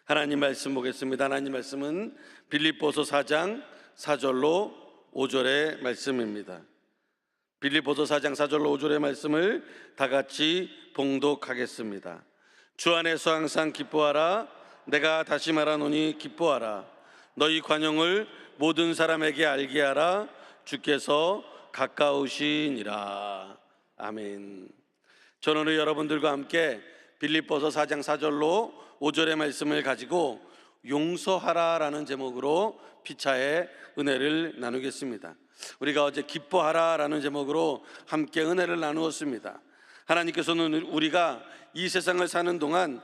하나님 말씀 보겠습니다. 하나님 말씀은 빌립보서 4장 4절로 5절의 말씀입니다. 빌립보서 4장 4절로 5절의 말씀을 다 같이 봉독하겠습니다. 주 안에서 항상 기뻐하라. 내가 다시 말하노니 기뻐하라. 너희 관용을 모든 사람에게 알게 하라. 주께서 가까우시니라. 아멘. 저는 오늘 여러분들과 함께 빌립보서 4장 4절로 5절의 말씀을 가지고 용서하라라는 제목으로 피차의 은혜를 나누겠습니다. 우리가 어제 기뻐하라라는 제목으로 함께 은혜를 나누었습니다. 하나님께서는 우리가 이 세상을 사는 동안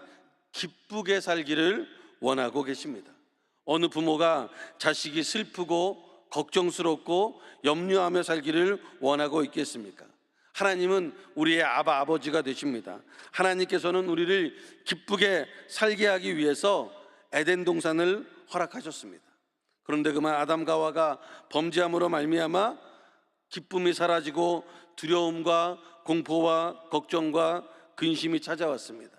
기쁘게 살기를 원하고 계십니다. 어느 부모가 자식이 슬프고 걱정스럽고 염려하며 살기를 원하고 있겠습니까? 하나님은 우리의 아버지가 되십니다. 하나님께서는 우리를 기쁘게 살게 하기 위해서 에덴 동산을 허락하셨습니다. 그런데 그만 아담과 하와가 범죄함으로 말미암아 기쁨이 사라지고 두려움과 공포와 걱정과 근심이 찾아왔습니다.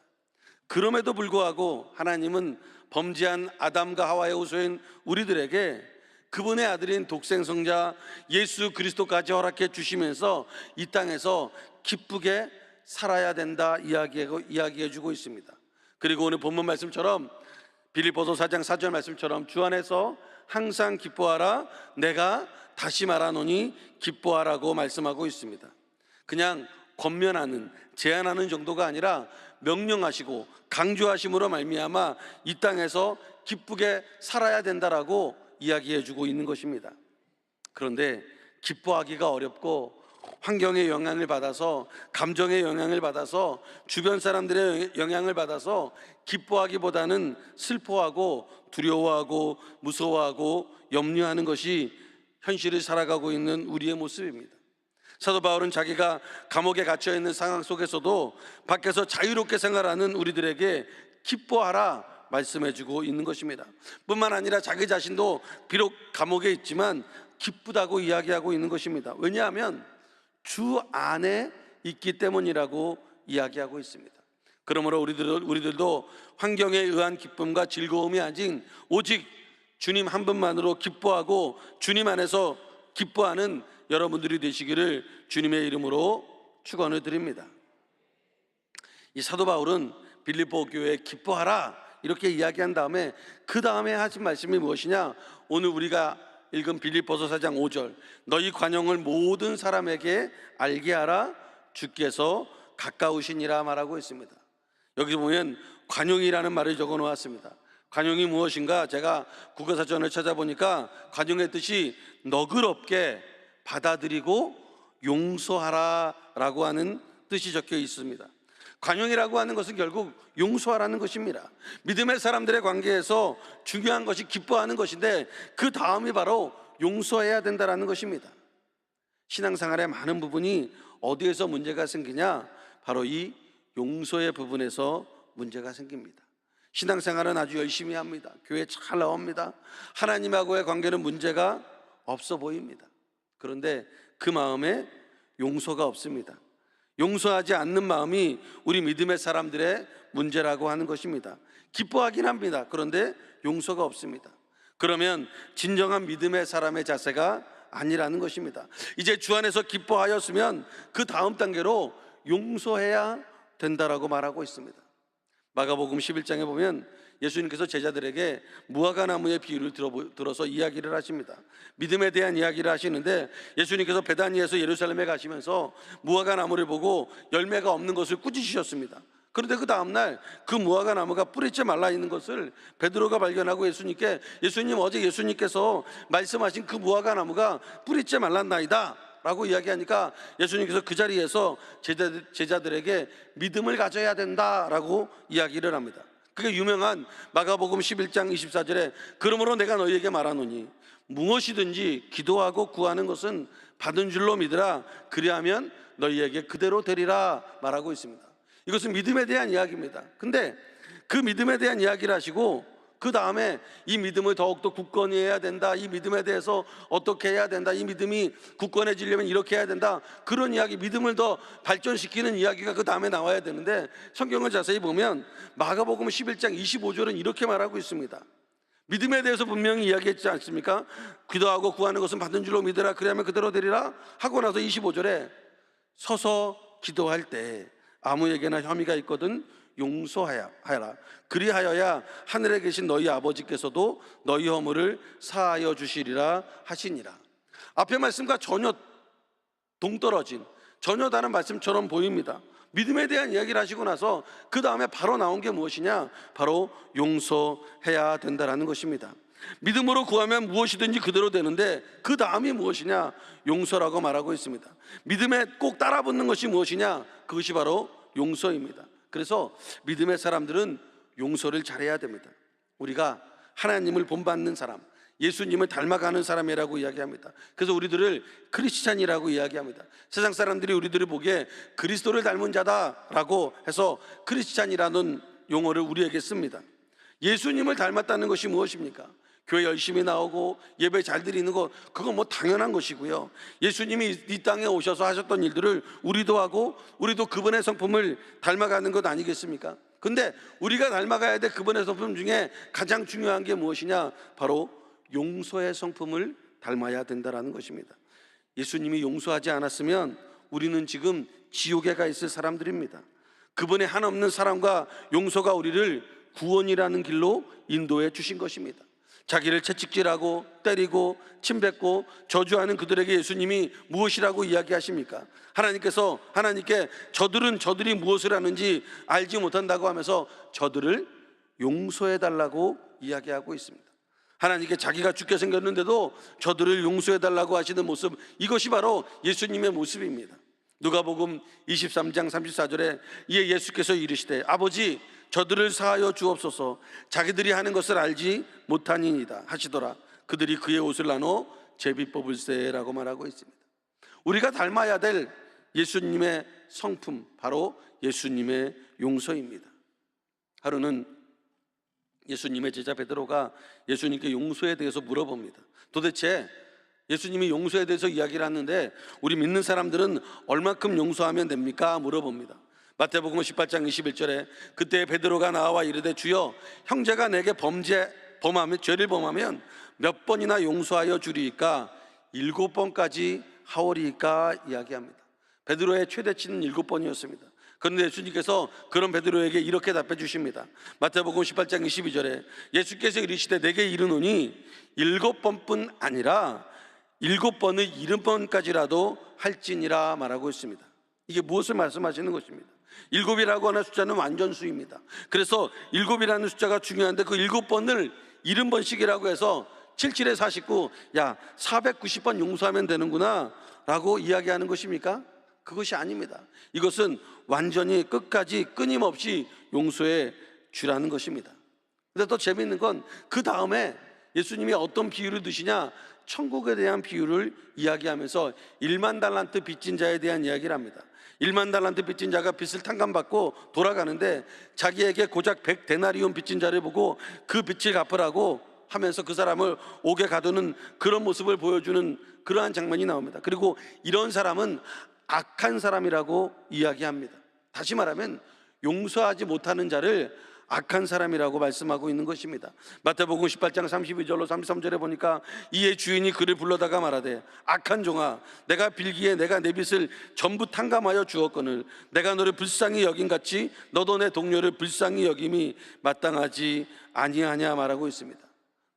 그럼에도 불구하고 하나님은 범죄한 아담과 하와의 후손인 우리들에게 그분의 아들인 독생성자 예수 그리스도까지 허락해 주시면서 이 땅에서 기쁘게 살아야 된다 이야기해 주고 있습니다. 그리고 오늘 본문 말씀처럼 빌립보서 4장 4절 말씀처럼 주 안에서 항상 기뻐하라. 내가 다시 말하노니 기뻐하라고 말씀하고 있습니다. 그냥 권면하는, 제안하는 정도가 아니라 명령하시고 강조하심으로 말미암아 이 땅에서 기쁘게 살아야 된다라고 이야기해주고 있는 것입니다. 그런데 기뻐하기가 어렵고 환경의 영향을 받아서, 감정의 영향을 받아서, 주변 사람들의 영향을 받아서 기뻐하기보다는 슬퍼하고 두려워하고 무서워하고 염려하는 것이 현실을 살아가고 있는 우리의 모습입니다. 사도 바울은 자기가 감옥에 갇혀 있는 상황 속에서도 밖에서 자유롭게 생활하는 우리들에게 기뻐하라 말씀해주고 있는 것입니다. 뿐만 아니라 자기 자신도 비록 감옥에 있지만 기쁘다고 이야기하고 있는 것입니다. 왜냐하면 주 안에 있기 때문이라고 이야기하고 있습니다. 그러므로 우리들도 환경에 의한 기쁨과 즐거움이 아닌 오직 주님 한 분만으로 기뻐하고 주님 안에서 기뻐하는 여러분들이 되시기를 주님의 이름으로 축원을 드립니다. 이 사도 바울은 빌립보 교회에 기뻐하라 이렇게 이야기한 다음에 그 다음에 하신 말씀이 무엇이냐? 오늘 우리가 읽은 빌립보서 4장 5절 너희 관용을 모든 사람에게 알게 하라. 주께서 가까우시니라 말하고 있습니다. 여기 보면 관용이라는 말을 적어 놓았습니다. 관용이 무엇인가? 제가 국어사전을 찾아보니까 관용의 뜻이 너그럽게 받아들이고 용서하라 라고 하는 뜻이 적혀 있습니다. 관용이라고 하는 것은 결국 용서하라는 것입니다. 믿음의 사람들의 관계에서 중요한 것이 기뻐하는 것인데 그 다음이 바로 용서해야 된다는 것입니다. 신앙생활의 많은 부분이 어디에서 문제가 생기냐? 바로 이 용서의 부분에서 문제가 생깁니다. 신앙생활은 아주 열심히 합니다. 교회 잘 나옵니다. 하나님하고의 관계는 문제가 없어 보입니다. 그런데 그 마음에 용서가 없습니다. 용서하지 않는 마음이 우리 믿음의 사람들의 문제라고 하는 것입니다. 기뻐하긴 합니다. 그런데 용서가 없습니다. 그러면 진정한 믿음의 사람의 자세가 아니라는 것입니다. 이제 주 안에서 기뻐하였으면 그 다음 단계로 용서해야 된다라고 말하고 있습니다. 마가복음 11장에 보면 예수님께서 제자들에게 무화과나무의 비유를 들어서 이야기를 하십니다. 믿음에 대한 이야기를 하시는데 예수님께서 베다니에서 예루살렘에 가시면서 무화과나무를 보고 열매가 없는 것을 꾸짖으셨습니다. 그런데 그 다음날 그 무화과나무가 뿌리째 말라있는 것을 베드로가 발견하고 예수님께 예수님 어제 예수님께서 말씀하신 그 무화과나무가 뿌리째 말랐나이다 라고 이야기하니까 예수님께서 그 자리에서 제자들에게 믿음을 가져야 된다라고 이야기를 합니다. 그게 유명한 마가복음 11장 24절에 그러므로 내가 너희에게 말하노니 무엇이든지 기도하고 구하는 것은 받은 줄로 믿으라. 그리하면 너희에게 그대로 되리라 말하고 있습니다. 이것은 믿음에 대한 이야기입니다. 근데 그 믿음에 대한 이야기를 하시고 그 다음에 이 믿음을 더욱더 굳건히 해야 된다, 이 믿음에 대해서 어떻게 해야 된다, 이 믿음이 굳건해지려면 이렇게 해야 된다, 그런 이야기, 믿음을 더 발전시키는 이야기가 그 다음에 나와야 되는데, 성경을 자세히 보면 마가복음 11장 25절은 이렇게 말하고 있습니다. 믿음에 대해서 분명히 이야기했지 않습니까? 기도하고 구하는 것은 받은 줄로 믿으라, 그리하면 그대로 되리라 하고 나서 25절에 서서 기도할 때 아무에게나 혐의가 있거든 용서하라, 그리하여야 하늘에 계신 너희 아버지께서도 너희 허물을 사하여 주시리라 하시니라. 앞의 말씀과 전혀 동떨어진, 전혀 다른 말씀처럼 보입니다. 믿음에 대한 이야기를 하시고 나서 그 다음에 바로 나온 게 무엇이냐? 바로 용서해야 된다라는 것입니다. 믿음으로 구하면 무엇이든지 그대로 되는데 그 다음이 무엇이냐? 용서라고 말하고 있습니다. 믿음에 꼭 따라붙는 것이 무엇이냐? 그것이 바로 용서입니다. 그래서 믿음의 사람들은 용서를 잘해야 됩니다. 우리가 하나님을 본받는 사람, 예수님을 닮아가는 사람이라고 이야기합니다. 그래서 우리들을 크리스찬이라고 이야기합니다. 세상 사람들이 우리들을 보기에 그리스도를 닮은 자다라고 해서 크리스찬이라는 용어를 우리에게 씁니다. 예수님을 닮았다는 것이 무엇입니까? 교회 열심히 나오고 예배 잘 드리는 것, 그건 뭐 당연한 것이고요. 예수님이 이 땅에 오셔서 하셨던 일들을 우리도 하고 우리도 그분의 성품을 닮아가는 것 아니겠습니까? 근데 우리가 닮아가야 될 그분의 성품 중에 가장 중요한 게 무엇이냐? 바로 용서의 성품을 닮아야 된다는 것입니다. 예수님이 용서하지 않았으면 우리는 지금 지옥에 가 있을 사람들입니다. 그분의 한없는 사랑과 용서가 우리를 구원이라는 길로 인도해 주신 것입니다. 자기를 채찍질하고 때리고 침뱉고 저주하는 그들에게 예수님이 무엇이라고 이야기하십니까? 하나님께 저들이 무엇을 하는지 알지 못한다고 하면서 저들을 용서해 달라고 이야기하고 있습니다. 하나님께 자기가 죽게 생겼는데도 저들을 용서해 달라고 하시는 모습, 이것이 바로 예수님의 모습입니다. 누가복음 23장 34절에 이에 예수께서 이르시되 아버지 저들을 사하여 주옵소서, 자기들이 하는 것을 알지 못하니이다 하시더라. 그들이 그의 옷을 나눠 제비 뽑을세라고 말하고 있습니다. 우리가 닮아야 될 예수님의 성품, 바로 예수님의 용서입니다. 하루는 예수님의 제자 베드로가 예수님께 용서에 대해서 물어봅니다. 도대체 예수님이 용서에 대해서 이야기를 하는데 우리 믿는 사람들은 얼마큼 용서하면 됩니까? 물어봅니다. 마태복음 18장 21절에 그때 베드로가 나와 이르되 주여, 형제가 내게 죄를 범하면 몇 번이나 용서하여 주리이까? 7번까지 하오리이까? 이야기합니다. 베드로의 최대치는 7번이었습니다. 그런데 예수님께서 그런 베드로에게 이렇게 답해 주십니다. 마태복음 18장 22절에 예수께서 이르시되 내게 이르노니 7번뿐 아니라 7번의 70번까지라도 할지니라 말하고 있습니다. 이게 무엇을 말씀하시는 것입니다? 7이라고 하는 숫자는 완전수입니다. 그래서 7이라는 숫자가 중요한데 그 7번을 70번씩이라고 해서 77에 49, 야 490번 용서하면 되는구나 라고 이야기하는 것입니까? 그것이 아닙니다. 이것은 완전히 끝까지 끊임없이 용서해 주라는 것입니다. 근데 더 재미있는 건 그 다음에 예수님이 어떤 비유를 드시냐? 천국에 대한 비유를 이야기하면서 1만 달란트 빚진 자에 대한 이야기를 합니다. 1만 달란트 빚진 자가 빚을 탕감받고 돌아가는데 자기에게 고작 100데나리온 빚진 자를 보고 그 빚을 갚으라고 하면서 그 사람을 옥에 가두는 그런 모습을 보여주는 그러한 장면이 나옵니다. 그리고 이런 사람은 악한 사람이라고 이야기합니다. 다시 말하면 용서하지 못하는 자를 악한 사람이라고 말씀하고 있는 것입니다. 마태복음 18장 32절로 33절에 보니까 이에 주인이 그를 불러다가 말하되 악한 종아, 내가 빌기에 내가 내 빚을 전부 탕감하여 주었거늘 내가 너를 불쌍히 여김같이 너도 내 동료를 불쌍히 여김이 마땅하지 아니하냐 말하고 있습니다.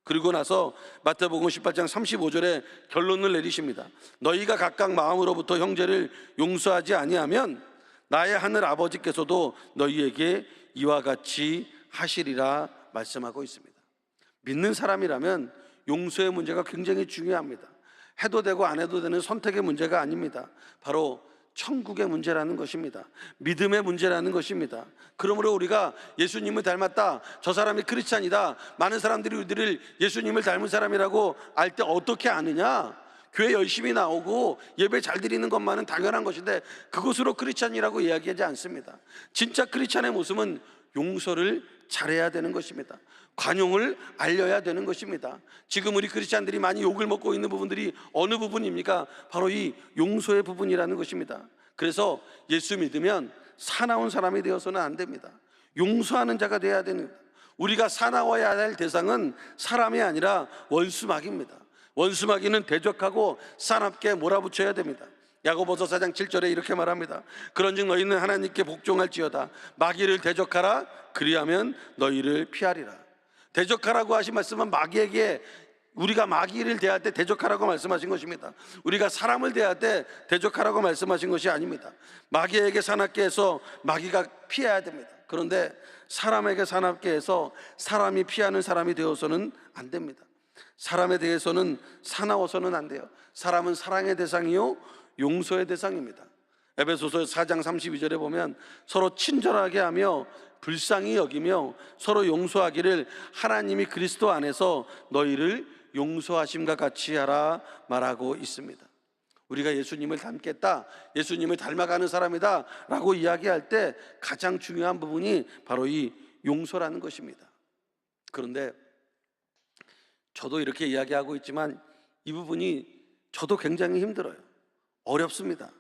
그리고 나서 마태복음 18장 35절에 결론을 내리십니다. 너희가 각각 마음으로부터 형제를 용서하지 아니하면 나의 하늘 아버지께서도 너희에게 이와 같이 하시리라 말씀하고 있습니다. 믿는 사람이라면 용서의 문제가 굉장히 중요합니다. 해도 되고 안 해도 되는 선택의 문제가 아닙니다. 바로 천국의 문제라는 것입니다. 믿음의 문제라는 것입니다. 그러므로 우리가 예수님을 닮았다, 저 사람이 크리스찬이다, 많은 사람들이 우리를 예수님을 닮은 사람이라고 알 때 어떻게 아느냐? 교회 열심히 나오고 예배 잘 드리는 것만은 당연한 것인데 그것으로 크리스찬이라고 이야기하지 않습니다. 진짜 크리스찬의 모습은 용서를 잘해야 되는 것입니다. 관용을 알려야 되는 것입니다. 지금 우리 크리스찬들이 많이 욕을 먹고 있는 부분들이 어느 부분입니까? 바로 이 용서의 부분이라는 것입니다. 그래서 예수 믿으면 사나운 사람이 되어서는 안 됩니다. 용서하는 자가 되어야 됩니다. 우리가 사나워야 할 대상은 사람이 아니라 원수마귀입니다. 원수마귀는 대적하고 사납게 몰아붙여야 됩니다. 야고보서 4장 7절에 이렇게 말합니다. 그런즉 너희는 하나님께 복종할지어다. 마귀를 대적하라. 그리하면 너희를 피하리라. 대적하라고 하신 말씀은 마귀에게, 우리가 마귀를 대할 때 대적하라고 말씀하신 것입니다. 우리가 사람을 대할 때 대적하라고 말씀하신 것이 아닙니다. 마귀에게 사납게 해서 마귀가 피해야 됩니다. 그런데 사람에게 사납게 해서 사람이 피하는 사람이 되어서는 안 됩니다. 사람에 대해서는 사나워서는 안 돼요. 사람은 사랑의 대상이요 용서의 대상입니다. 에베소서 4장 32절에 보면 서로 친절하게 하며 불쌍히 여기며 서로 용서하기를 하나님이 그리스도 안에서 너희를 용서하심과 같이 하라 말하고 있습니다. 우리가 예수님을 닮겠다, 예수님을 닮아가는 사람이다 라고 이야기할 때 가장 중요한 부분이 바로 이 용서라는 것입니다. 그런데 저도 이렇게 이야기하고 있지만 이 부분이 저도 굉장히 힘들어요. 어렵습니다.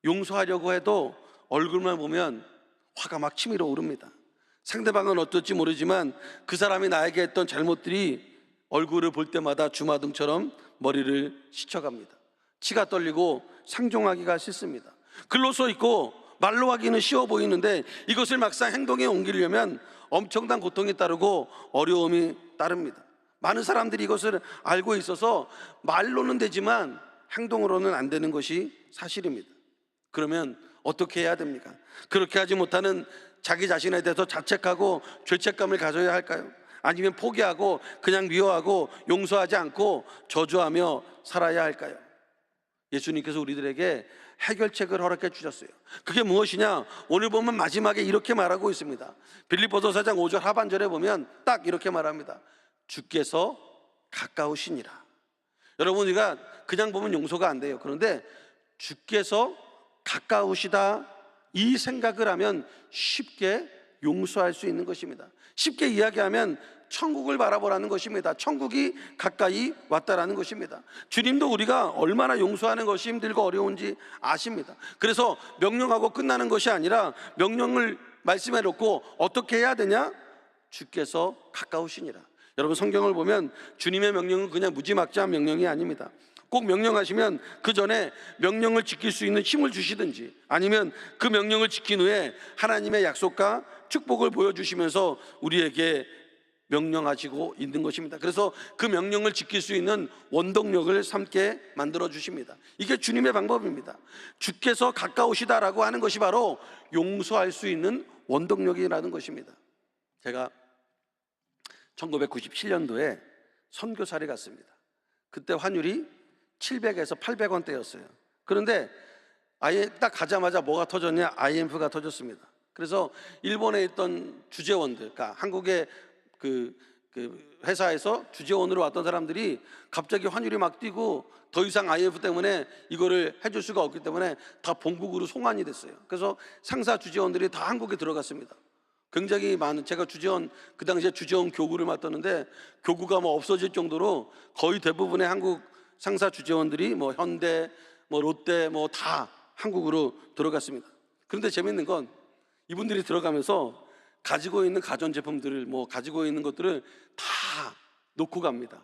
용서하려고 해도 얼굴만 보면 화가 막 치밀어 오릅니다. 상대방은 어떨지 모르지만 그 사람이 나에게 했던 잘못들이 얼굴을 볼 때마다 주마등처럼 머리를 스쳐갑니다. 치가 떨리고 상종하기가 싫습니다. 글로 써 있고 말로 하기는 쉬워 보이는데 이것을 막상 행동에 옮기려면 엄청난 고통이 따르고 어려움이 따릅니다. 많은 사람들이 이것을 알고 있어서 말로는 되지만 행동으로는 안 되는 것이 사실입니다. 그러면 어떻게 해야 됩니까? 그렇게 하지 못하는 자기 자신에 대해서 자책하고 죄책감을 가져야 할까요? 아니면 포기하고 그냥 미워하고 용서하지 않고 저주하며 살아야 할까요? 예수님께서 우리들에게 해결책을 허락해 주셨어요. 그게 무엇이냐? 오늘 보면 마지막에 이렇게 말하고 있습니다. 빌립보서 4장 5절 하반절에 보면 딱 이렇게 말합니다. 주께서 가까우시니라. 여러분, 우리가 그냥 보면 용서가 안 돼요. 그런데 주께서 가까우시다 이 생각을 하면 쉽게 용서할 수 있는 것입니다. 쉽게 이야기하면 천국을 바라보라는 것입니다. 천국이 가까이 왔다라는 것입니다. 주님도 우리가 얼마나 용서하는 것이 힘들고 어려운지 아십니다. 그래서 명령하고 끝나는 것이 아니라 명령을 말씀해 놓고 어떻게 해야 되냐? 주께서 가까우시니라. 여러분, 성경을 보면 주님의 명령은 그냥 무지막지한 명령이 아닙니다. 꼭 명령하시면 그 전에 명령을 지킬 수 있는 힘을 주시든지 아니면 그 명령을 지킨 후에 하나님의 약속과 축복을 보여주시면서 우리에게 명령하시고 있는 것입니다. 그래서 그 명령을 지킬 수 있는 원동력을 삼게 만들어 주십니다. 이게 주님의 방법입니다. 주께서 가까우시다라고 하는 것이 바로 용서할 수 있는 원동력이라는 것입니다. 제가 1997년도에 선교사를 갔습니다. 그때 환율이 700에서 800원대였어요. 그런데 아예 딱 가자마자 뭐가 터졌냐? IMF가 터졌습니다. 그래서 일본에 있던 주재원들, 그러니까 한국의 그 회사에서 주재원으로 왔던 사람들이 갑자기 환율이 막 뛰고 더 이상 IMF 때문에 이거를 해줄 수가 없기 때문에 다 본국으로 송환이 됐어요. 그래서 상사 주재원들이 다 한국에 들어갔습니다. 굉장히 많은, 제가 주재원, 그 당시에 주재원 교구를 맡았는데 교구가 뭐 없어질 정도로 거의 대부분의 한국 상사 주재원들이 뭐 현대, 뭐 롯데 뭐 다 한국으로 들어갔습니다. 그런데 재밌는 건 이분들이 들어가면서 가지고 있는 가전제품들을 뭐 가지고 있는 것들을 다 놓고 갑니다.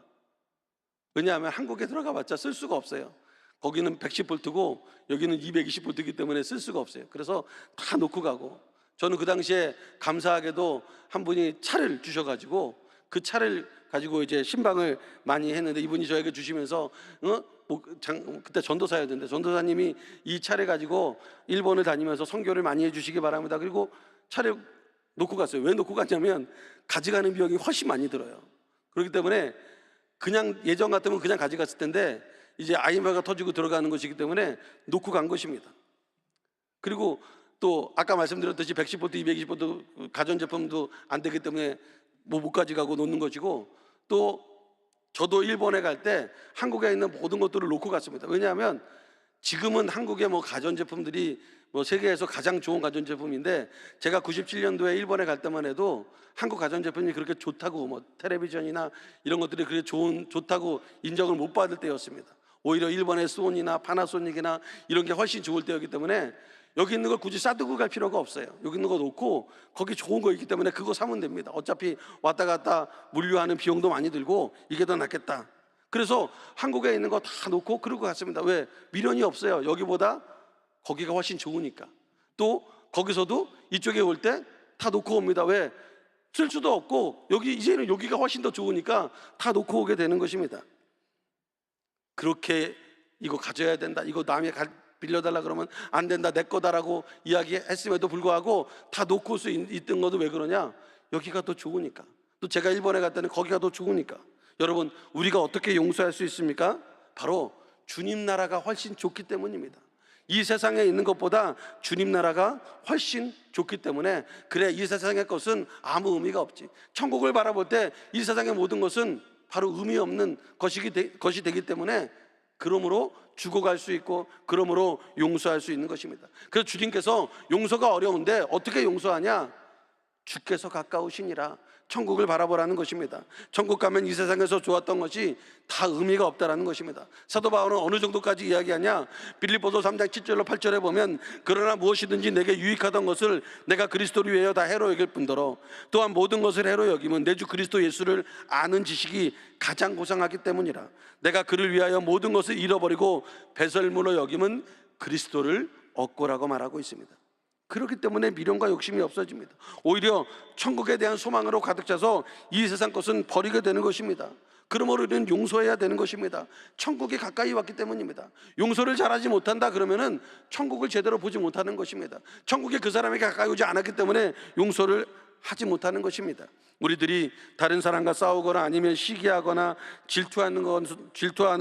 왜냐하면 한국에 들어가 봤자 쓸 수가 없어요. 거기는 110V고 여기는 220V이기 때문에 쓸 수가 없어요. 그래서 다 놓고 가고, 저는 그 당시에 감사하게도 한 분이 차를 주셔가지고 그 차를 가지고 이제 신방을 많이 했는데 이분이 저에게 주시면서 그때 전도사였는데 전도사님이 이 차를 가지고 일본을 다니면서 선교를 많이 해주시기 바랍니다. 그리고 차를 놓고 갔어요. 왜 놓고 갔냐면 가져가는 비용이 훨씬 많이 들어요. 그렇기 때문에 그냥 예전 같으면 그냥 가져갔을 텐데 이제 IMF가 터지고 들어가는 것이기 때문에 놓고 간 것입니다. 그리고 또 아까 말씀드렸듯이 110V, 220V 가전제품도 안 되기 때문에 뭐 못 가져가고 놓는 것이고, 또 저도 일본에 갈 때 한국에 있는 모든 것들을 놓고 갔습니다. 왜냐하면 지금은 한국의 뭐 가전제품들이 뭐 세계에서 가장 좋은 가전제품인데, 제가 97년도에 일본에 갈 때만 해도 한국 가전제품이 그렇게 좋다고, 뭐 텔레비전이나 이런 것들이 그렇게 좋다고 인정을 못 받을 때였습니다. 오히려 일본의 소니나 파나소닉이나 이런 게 훨씬 좋을 때였기 때문에 여기 있는 걸 굳이 싸두고 갈 필요가 없어요. 여기 있는 거 놓고 거기 좋은 거 있기 때문에 그거 사면 됩니다. 어차피 왔다 갔다 물류하는 비용도 많이 들고 이게 더 낫겠다. 그래서 한국에 있는 거 다 놓고 그러고 갔습니다. 왜? 미련이 없어요. 여기보다 거기가 훨씬 좋으니까. 또 거기서도 이쪽에 올 때 다 놓고 옵니다. 왜? 쓸 수도 없고 이제는 여기가 훨씬 더 좋으니까 다 놓고 오게 되는 것입니다. 그렇게 이거 가져야 된다, 이거 남이 빌려달라 그러면 안 된다, 내 거다라고 이야기했음에도 불구하고 다 놓고 올 수 있던 것도 왜 그러냐? 여기가 더 좋으니까. 또 제가 일본에 갈 때는 거기가 더 좋으니까. 여러분, 우리가 어떻게 용서할 수 있습니까? 바로 주님 나라가 훨씬 좋기 때문입니다. 이 세상에 있는 것보다 주님 나라가 훨씬 좋기 때문에, 그래, 이 세상의 것은 아무 의미가 없지. 천국을 바라볼 때 이 세상의 모든 것은 바로 의미 없는 것이 되기 때문에, 그러므로 죽어갈 수 있고 그러므로 용서할 수 있는 것입니다. 그래서 주님께서 용서가 어려운데 어떻게 용서하냐? 주께서 가까우시니라. 천국을 바라보라는 것입니다. 천국 가면 이 세상에서 좋았던 것이 다 의미가 없다라는 것입니다. 사도 바울은 어느 정도까지 이야기하냐? 빌립보서 3장 7절로 8절에 보면, 그러나 무엇이든지 내게 유익하던 것을 내가 그리스도를 위하여 다 해로 여길 뿐더러 또한 모든 것을 해로 여기면 내 주 그리스도 예수를 아는 지식이 가장 고상하기 때문이라. 내가 그를 위하여 모든 것을 잃어버리고 배설물로 여기면 그리스도를 얻고라고 말하고 있습니다. 그렇기 때문에 미련과 욕심이 없어집니다. 오히려 천국에 대한 소망으로 가득 차서 이 세상 것은 버리게 되는 것입니다. 그러므로 우리는 용서해야 되는 것입니다. 천국이 가까이 왔기 때문입니다. 용서를 잘하지 못한다 그러면은 천국을 제대로 보지 못하는 것입니다. 천국에 그 사람이 가까이 오지 않았기 때문에 용서를 하지 못하는 것입니다. 우리들이 다른 사람과 싸우거나 아니면 시기하거나 질투하는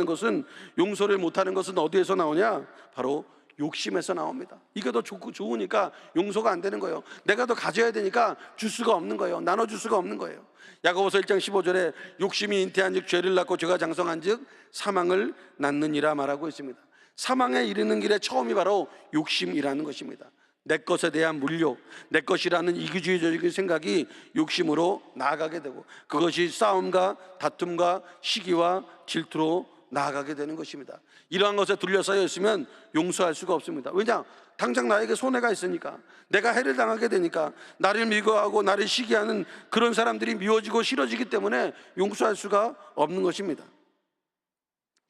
것은, 용서를 못하는 것은 어디에서 나오냐? 바로 욕심에서 나옵니다. 이게 더 좋고 좋으니까 용서가 안 되는 거예요. 내가 더 가져야 되니까 줄 수가 없는 거예요. 나눠줄 수가 없는 거예요. 야고보서 1장 15절에 욕심이 잉태한즉 죄를 낳고 죄가 장성한즉 사망을 낳느니라 말하고 있습니다. 사망에 이르는 길의 처음이 바로 욕심이라는 것입니다. 내 것에 대한 물욕, 내 것이라는 이기주의적인 생각이 욕심으로 나아가게 되고, 그것이 싸움과 다툼과 시기와 질투로 나아가게 되는 것입니다. 이러한 것에 둘러싸여 있으면 용서할 수가 없습니다. 왜냐? 당장 나에게 손해가 있으니까, 내가 해를 당하게 되니까, 나를 미워하고 나를 시기하는 그런 사람들이 미워지고 싫어지기 때문에 용서할 수가 없는 것입니다.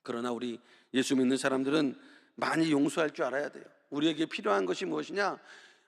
그러나 우리 예수 믿는 사람들은 많이 용서할 줄 알아야 돼요. 우리에게 필요한 것이 무엇이냐?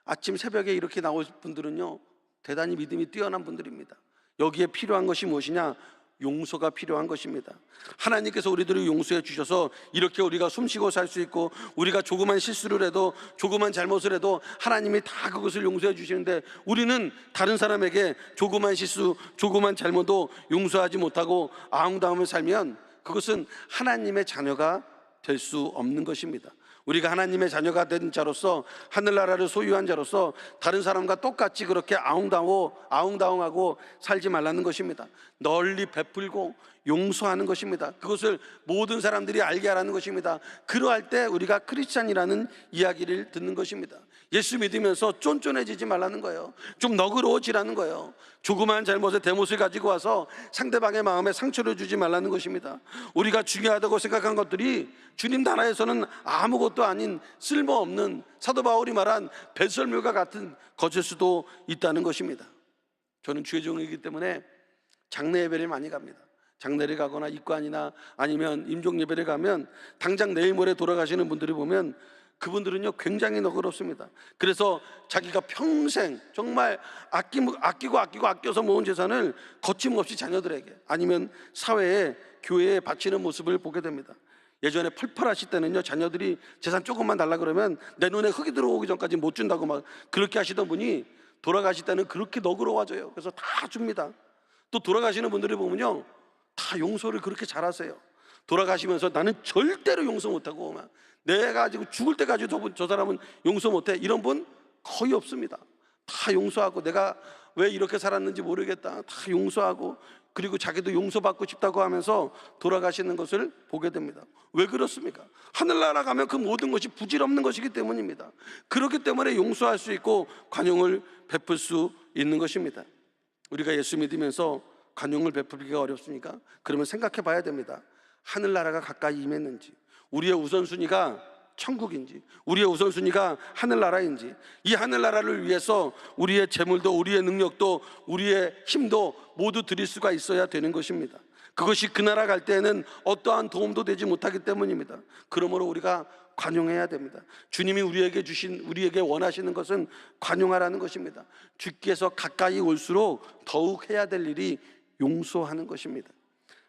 아침 새벽에 이렇게 나올 분들은요, 대단히 믿음이 뛰어난 분들입니다. 여기에 필요한 것이 무엇이냐? 용서가 필요한 것입니다. 하나님께서 우리들을 용서해 주셔서 이렇게 우리가 숨쉬고 살 수 있고, 우리가 조그만 실수를 해도, 조그만 잘못을 해도 하나님이 다 그것을 용서해 주시는데, 우리는 다른 사람에게 조그만 실수, 조그만 잘못도 용서하지 못하고 아웅다웅을 살면 그것은 하나님의 자녀가 될 수 없는 것입니다. 우리가 하나님의 자녀가 된 자로서, 하늘나라를 소유한 자로서 다른 사람과 똑같이 그렇게 아웅다웅하고 살지 말라는 것입니다. 널리 베풀고 용서하는 것입니다. 그것을 모든 사람들이 알게 하라는 것입니다. 그러할 때 우리가 크리스찬이라는 이야기를 듣는 것입니다. 예수 믿으면서 쫀쫀해지지 말라는 거예요. 좀 너그러워지라는 거예요. 조그마한 잘못에 대못을 가지고 와서 상대방의 마음에 상처를 주지 말라는 것입니다. 우리가 중요하다고 생각한 것들이 주님 나라에서는 아무것도 아닌 쓸모없는, 사도 바울이 말한 배설물과 같은 것일 수도 있다는 것입니다. 저는 주의종이기 때문에 장례 예배를 많이 갑니다. 장례를 가거나 입관이나 아니면 임종 예배를 가면 당장 내일 모레 돌아가시는 분들을 보면 그분들은요 굉장히 너그럽습니다. 그래서 자기가 평생 정말 아껴서 모은 재산을 거침없이 자녀들에게 아니면 사회에, 교회에 바치는 모습을 보게 됩니다. 예전에 펄펄하실 때는요, 자녀들이 재산 조금만 달라 그러면 내 눈에 흙이 들어오기 전까지 못 준다고 막 그렇게 하시던 분이 돌아가실 때는 그렇게 너그러워져요. 그래서 다 줍니다. 또 돌아가시는 분들을 보면요, 다 용서를 그렇게 잘하세요. 돌아가시면서 나는 절대로 용서 못하고, 내가 지금 죽을 때까지 저 사람은 용서 못해, 이런 분 거의 없습니다. 다 용서하고, 내가 왜 이렇게 살았는지 모르겠다, 다 용서하고 그리고 자기도 용서받고 싶다고 하면서 돌아가시는 것을 보게 됩니다. 왜 그렇습니까? 하늘나라 가면 그 모든 것이 부질없는 것이기 때문입니다. 그렇기 때문에 용서할 수 있고 관용을 베풀 수 있는 것입니다. 우리가 예수 믿으면서 관용을 베풀기가 어렵습니까? 그러면 생각해 봐야 됩니다. 하늘나라가 가까이 임했는지, 우리의 우선순위가 천국인지, 우리의 우선순위가 하늘나라인지, 이 하늘나라를 위해서 우리의 재물도, 우리의 능력도, 우리의 힘도 모두 드릴 수가 있어야 되는 것입니다. 그것이 그 나라 갈 때에는 어떠한 도움도 되지 못하기 때문입니다. 그러므로 우리가 관용해야 됩니다. 주님이 우리에게 원하시는 것은 관용하라는 것입니다. 주께서 가까이 올수록 더욱 해야 될 일이 용서하는 것입니다.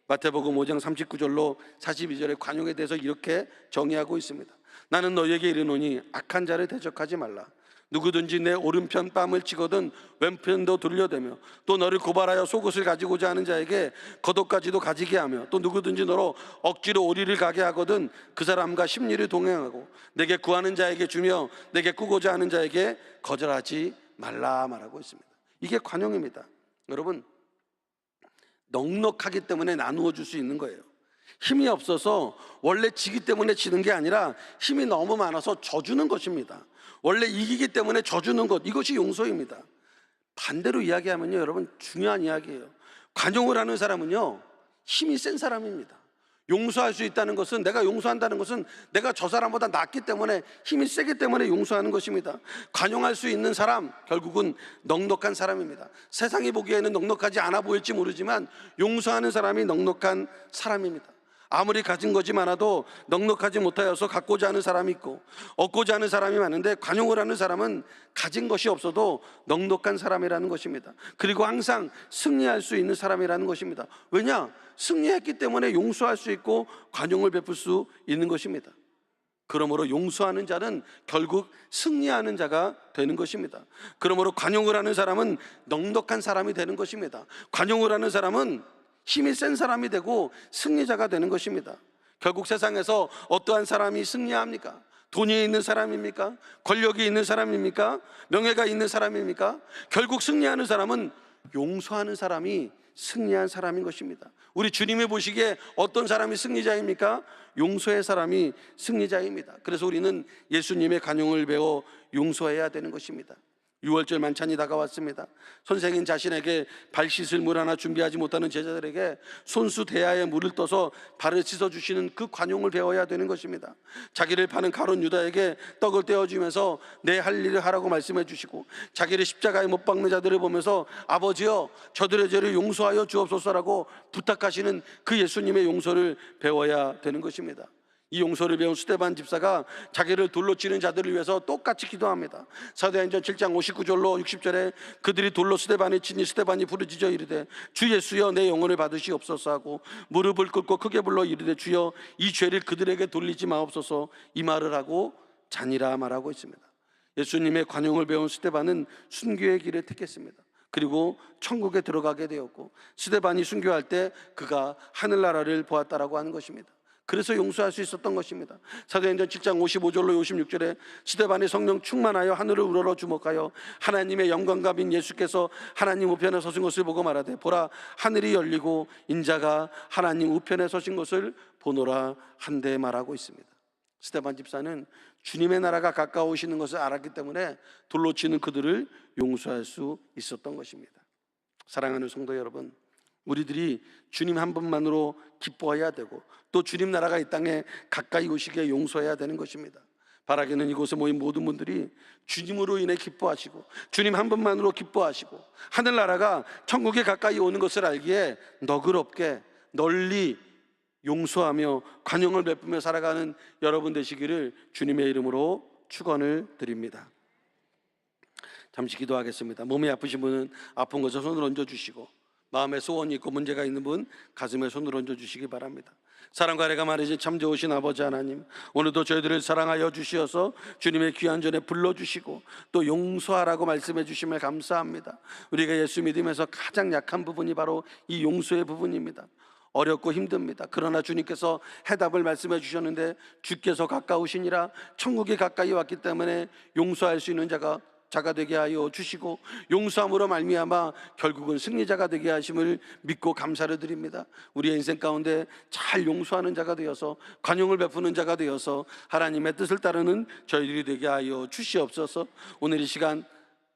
마태복음 5장 39절로 42절의 관용에 대해서 이렇게 정의하고 있습니다. 나는 너희에게 이르노니 악한 자를 대적하지 말라. 누구든지 내 오른편 뺨을 치거든 왼편도 돌려대며, 또 너를 고발하여 속옷을 가지고자 하는 자에게 겉옷까지도 가지게 하며, 또 누구든지 너로 억지로 오리를 가게 하거든 그 사람과 심리를 동행하고, 내게 구하는 자에게 주며 내게 꾸고자 하는 자에게 거절하지 말라 말하고 있습니다. 이게 관용입니다. 여러분, 넉넉하기 때문에 나누어 줄 수 있는 거예요. 힘이 없어서 원래 지기 때문에 지는 게 아니라 힘이 너무 많아서 져주는 것입니다. 원래 이기기 때문에 져주는 것, 이것이 용서입니다. 반대로 이야기하면요, 여러분, 중요한 이야기예요. 관용을 하는 사람은요, 힘이 센 사람입니다. 용서할 수 있다는 것은, 내가 용서한다는 것은 내가 저 사람보다 낫기 때문에, 힘이 세기 때문에 용서하는 것입니다. 관용할 수 있는 사람, 결국은 넉넉한 사람입니다. 세상이 보기에는 넉넉하지 않아 보일지 모르지만 용서하는 사람이 넉넉한 사람입니다. 아무리 가진 것이 많아도 넉넉하지 못하여서 갖고자 하는 사람이 있고 얻고자 하는 사람이 많은데, 관용을 하는 사람은 가진 것이 없어도 넉넉한 사람이라는 것입니다. 그리고 항상 승리할 수 있는 사람이라는 것입니다. 왜냐? 승리했기 때문에 용서할 수 있고 관용을 베풀 수 있는 것입니다. 그러므로 용서하는 자는 결국 승리하는 자가 되는 것입니다. 그러므로 관용을 하는 사람은 넉넉한 사람이 되는 것입니다. 관용을 하는 사람은 힘이 센 사람이 되고 승리자가 되는 것입니다. 결국 세상에서 어떠한 사람이 승리합니까? 돈이 있는 사람입니까? 권력이 있는 사람입니까? 명예가 있는 사람입니까? 결국 승리하는 사람은 용서하는 사람이 승리한 사람인 것입니다. 우리 주님이 보시기에 어떤 사람이 승리자입니까? 용서의 사람이 승리자입니다. 그래서 우리는 예수님의 관용을 배워 용서해야 되는 것입니다. 6월절 만찬이 다가왔습니다. 선생인 자신에게 발 씻을 물 하나 준비하지 못하는 제자들에게 손수 대야에 물을 떠서 발을 씻어주시는 그 관용을 배워야 되는 것입니다. 자기를 파는 가룟 유다에게 떡을 떼어주면서 내 할 일을 하라고 말씀해 주시고, 자기를 십자가에 못 박는 자들을 보면서 아버지여 저들의 죄를 용서하여 주옵소서라고 부탁하시는 그 예수님의 용서를 배워야 되는 것입니다. 이 용서를 배운 스데반 집사가 자기를 돌로 치는 자들을 위해서 똑같이 기도합니다. 사도행전 7장 59절로 60절에 그들이 돌로 스데반을 치니 스데반이 부르짖어 이르되 주 예수여 내 영혼을 받으시옵소서 하고 무릎을 꿇고 크게 불러 이르되 주여 이 죄를 그들에게 돌리지 마옵소서, 이 말을 하고 자니라 말하고 있습니다. 예수님의 관용을 배운 스데반은 순교의 길을 택했습니다. 그리고 천국에 들어가게 되었고, 스데반이 순교할 때 그가 하늘나라를 보았다라고 하는 것입니다. 그래서 용서할 수 있었던 것입니다. 사도행전 7장 55절로 56절에 스데반이 성령 충만하여 하늘을 우러러 주목하여 하나님의 영광과 빈 예수께서 하나님 우편에 서신 것을 보고 말하되 보라 하늘이 열리고 인자가 하나님 우편에 서신 것을 보노라 한데 말하고 있습니다. 스데반 집사는 주님의 나라가 가까우시는 것을 알았기 때문에 돌로 치는 그들을 용서할 수 있었던 것입니다. 사랑하는 성도 여러분, 우리들이 주님 한 분만으로 기뻐해야 되고 또 주님 나라가 이 땅에 가까이 오시게 용서해야 되는 것입니다. 바라기는 이곳에 모인 모든 분들이 주님으로 인해 기뻐하시고 주님 한 분만으로 기뻐하시고 하늘나라가 천국에 가까이 오는 것을 알기에 너그럽게 널리 용서하며 관용을 베푸며 살아가는 여러분 되시기를 주님의 이름으로 축원을 드립니다. 잠시 기도하겠습니다. 몸이 아프신 분은 아픈 곳에 손을 얹어주시고, 마음에 소원이 있고 문제가 있는 분 가슴에 손을 얹어주시기 바랍니다. 사랑과 애가 많으신 참 좋으신 아버지 하나님, 오늘도 저희들을 사랑하여 주시어서 주님의 귀한 전에 불러주시고 또 용서하라고 말씀해 주심을 감사합니다. 우리가 예수 믿으면서 가장 약한 부분이 바로 이 용서의 부분입니다. 어렵고 힘듭니다. 그러나 주님께서 해답을 말씀해 주셨는데 주께서 가까우시니라, 천국이 가까이 왔기 때문에 용서할 수 있는 자가 자가 되게 하여 주시고 용서함으로 말미암아 결국은 승리자가 되게 하심을 믿고 감사를 드립니다. 우리의 인생 가운데 잘 용서하는 자가 되어서 관용을 베푸는 자가 되어서 하나님의 뜻을 따르는 저희들이 되게 하여 주시옵소서. 오늘 이 시간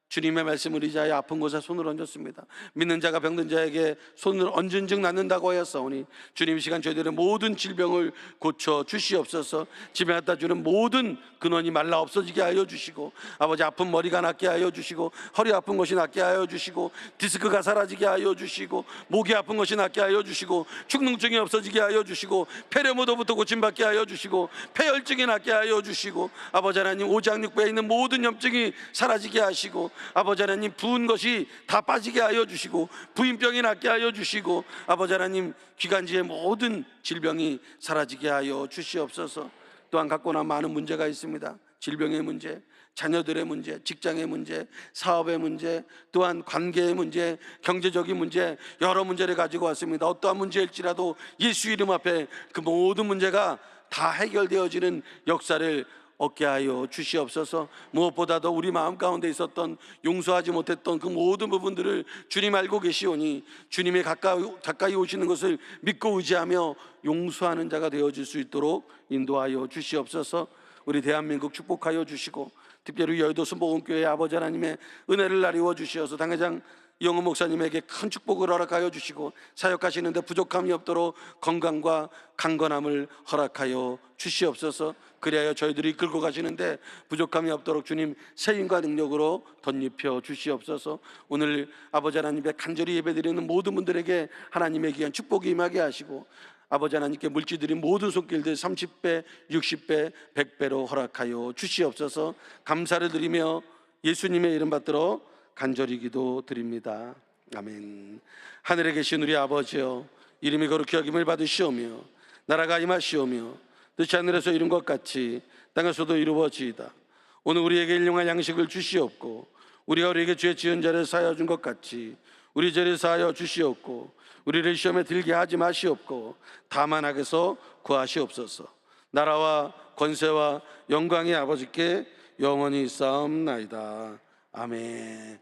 주님의 말씀을 의지하여 아픈 곳에 손을 얹었습니다. 믿는 자가 병든 자에게 손을 얹은 즉 낫는다고 하였사오니 주님 이 시간 저희들의 모든 질병을 고쳐 주시옵소서. 집에 갖다 주는 모든 근원이 말라 없어지게 하여 주시고 아버지 아픈 머리가 낫게 하여 주시고 허리 아픈 것이 낫게 하여 주시고 디스크가 사라지게 하여 주시고 목이 아픈 것이 낫게 하여 주시고 축농증이 없어지게 하여 주시고 폐렴으로부터 고침받게 하여 주시고 폐혈증이 낫게 하여 주시고 아버지 하나님 오장육부에 있는 모든 염증이 사라지게 하시고 아버지 하나님 부은 것이 다 빠지게 하여 주시고 부인병이 낫게 하여 주시고 아버지 하나님 기관지의 모든 질병이 사라지게 하여 주시옵소서. 또한 갖고 난 많은 문제가 있습니다. 질병의 문제, 자녀들의 문제, 직장의 문제, 사업의 문제, 또한 관계의 문제, 경제적인 문제, 여러 문제를 가지고 왔습니다. 어떠한 문제일지라도 예수 이름 앞에 그 모든 문제가 다 해결되어지는 역사를 얻게 하여 주시옵소서. 무엇보다도 우리 마음 가운데 있었던 용서하지 못했던 그 모든 부분들을 주님 알고 계시오니 주님의 가까이 오시는 것을 믿고 의지하며 용서하는 자가 되어질 수 있도록 인도하여 주시옵소서. 우리 대한민국 축복하여 주시고 특별히 여의도 순복음교회 아버지 하나님의 은혜를 나리워 주시어서 당회장 이영호 목사님에게 큰 축복을 허락하여 주시고 사역하시는데 부족함이 없도록 건강과 강건함을 허락하여 주시옵소서. 그리하여 저희들이 이끌고 가시는데 부족함이 없도록 주님 세임과 능력으로 덧입혀 주시옵소서. 오늘 아버지 하나님께 간절히 예배드리는 모든 분들에게 하나님의 귀한 축복이 임하게 하시고 아버지 하나님께 물질드린 모든 손길들 30배, 60배, 100배로 허락하여 주시옵소서. 감사를 드리며 예수님의 이름 받들어 간절히 기도드립니다. 아멘. 하늘에 계신 우리 아버지여, 이름이 거룩히 여김을 받으시오며 나라가 임하시오며 뜻이 하늘에서 이룬 것 같이 땅에서도 이루어지이다. 오늘 우리에게 일용할 양식을 주시옵고 우리가 우리에게 죄 지은 자를 사하여 준 것 같이 우리 죄를 사하여 주시옵고 우리를 시험에 들게 하지 마시옵고 다만 악에서 구하시옵소서. 나라와 권세와 영광이 아버지께 영원히 있사옵나이다. 아멘.